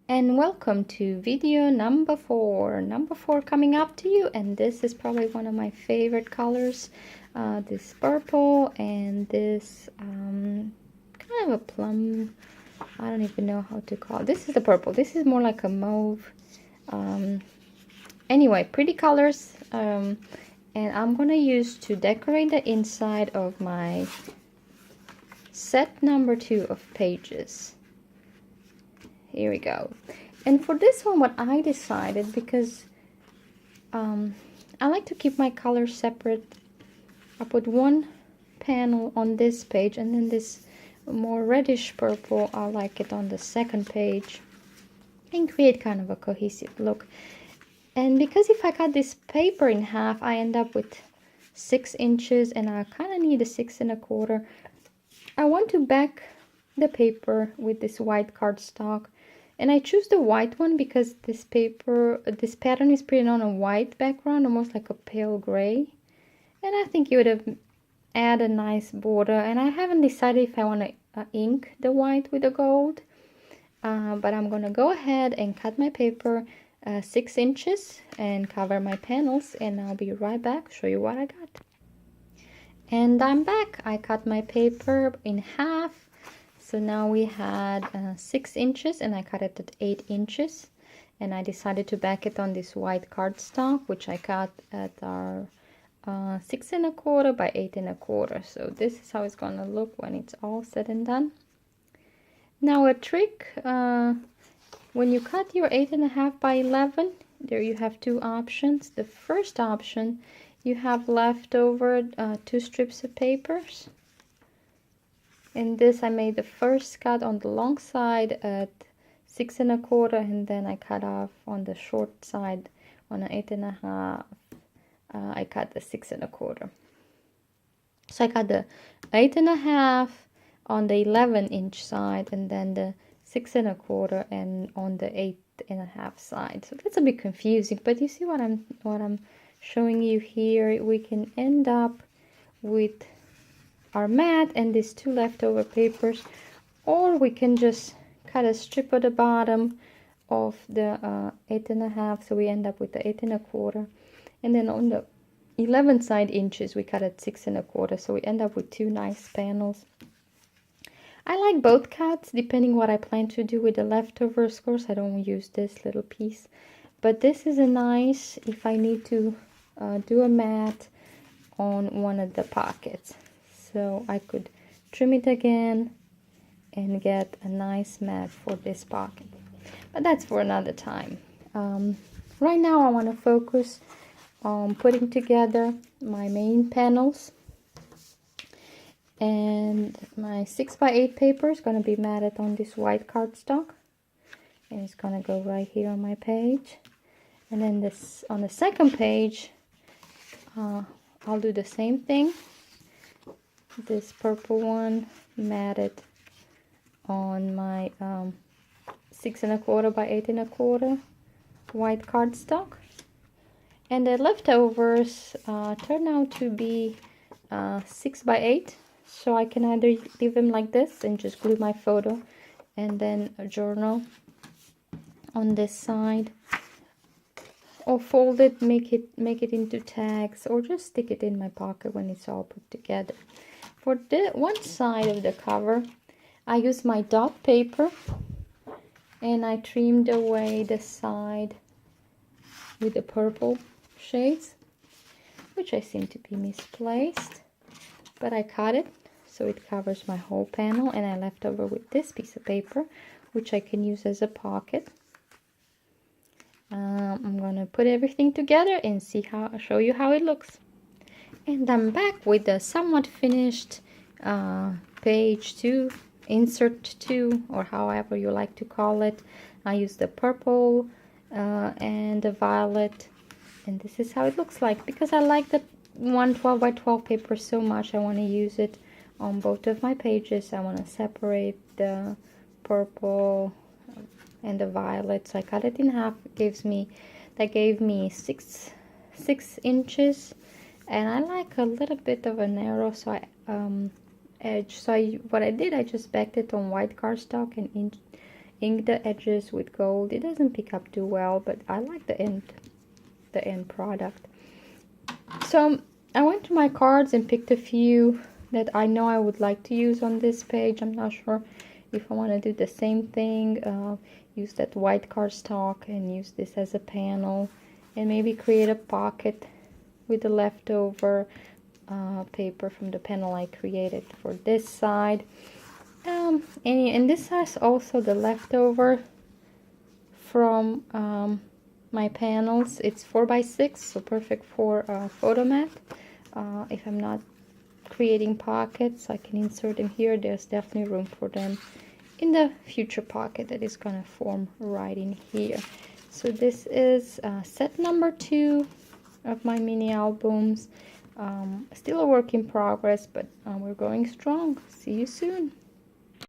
And welcome to video number 4. Number 4 coming up to you, and this is probably one of my favorite colors. This purple and this kind of a plum. I don't even know how to call it. This is the purple. This is more like a mauve. Anyway, pretty colors. And I'm gonna use to decorate the inside of my set number 2 of pages. Here we go. And for this one, what I decided, because I like to keep my colors separate, I put one panel on this page, and then this more reddish purple, I like it on the second page, and create kind of a cohesive look. And because if I cut this paper in half, I end up with 6 inches, and I kind of need a 6¼ I want to back the paper with this white cardstock, and I choose the white one because this pattern is printed on a white background, almost like a pale gray, and I think it would have add a nice border. And I haven't decided if I want to ink the white with the gold, but I'm gonna go ahead and cut my paper 6 inches and cover my panels, and I'll be right back, show you what I got. And I'm back. I cut my paper in half. So now we had 6 inches, and I cut it at 8 inches. And I decided to back it on this white cardstock, which I cut at our 6¼ by 8¼ So this is how it's gonna look when it's all said and done. Now a trick, when you cut your 8½ by 11, there you have 2 options. The first option, you have leftover 2 strips of papers. In this I made the first cut on the long side at 6¼ and then I cut off on the short side on an 8½. I cut the 6¼ So I cut the 8½ on the 11-inch side, and then the 6¼ and on the 8½ side. So that's a bit confusing, but you see what I'm showing you here. We can end up with our mat and these 2 leftover papers, or we can just cut a strip at the bottom of the 8½, so we end up with the 8¼ and then on the 11 side inches we cut at 6¼ so we end up with 2 nice panels. I like both cuts depending what I plan to do with the leftovers. Of course I don't use this little piece, but this is a nice if I need to do a mat on one of the pockets, so I could trim it again and get a nice mat for this pocket, but that's for another time. Right now I want to focus on putting together my main panels, and my 6 by 8 paper is going to be matted on this white cardstock, and it's going to go right here on my page. And then this on the second page, I'll do the same thing. This purple one matted on my 6¼ by 8¼ white cardstock, and the leftovers turn out to be 6 by 8, so I can either leave them like this and just glue my photo and then a journal on this side, or fold it, make it into tags, or just stick it in my pocket when it's all put together. For the one side of the cover, I used my dot paper and I trimmed away the side with the purple shades, which I seem to be misplaced, but I cut it so it covers my whole panel, and I left over with this piece of paper, which I can use as a pocket. I'm gonna put everything together and show you how it looks. And I'm back with the somewhat finished page 2, insert 2, or however you like to call it. I used the purple and the violet, and this is how it looks like. Because I like the 12 by 12 paper so much, I want to use it on both of my pages. I want to separate the purple and the violet, so I cut it in half. That gave me 6 inches, and I like a little bit of a narrow edge. So what I did, I just backed it on white cardstock and ink the edges with gold. It doesn't pick up too well, but I like the end product. So I went to my cards and picked a few that I know I would like to use on this page. I'm not sure if I want to do the same thing, use that white cardstock and use this as a panel, and maybe create a pocket with the leftover paper from the panel I created for this side. And this has also the leftover from my panels. It's 4x6, so perfect for photo mat. If I'm not creating pockets, I can insert them here. There's definitely room for them in the future pocket that is gonna form right in here. So this is set number 2 of my mini albums. Still a work in progress, but we're going strong. See you soon.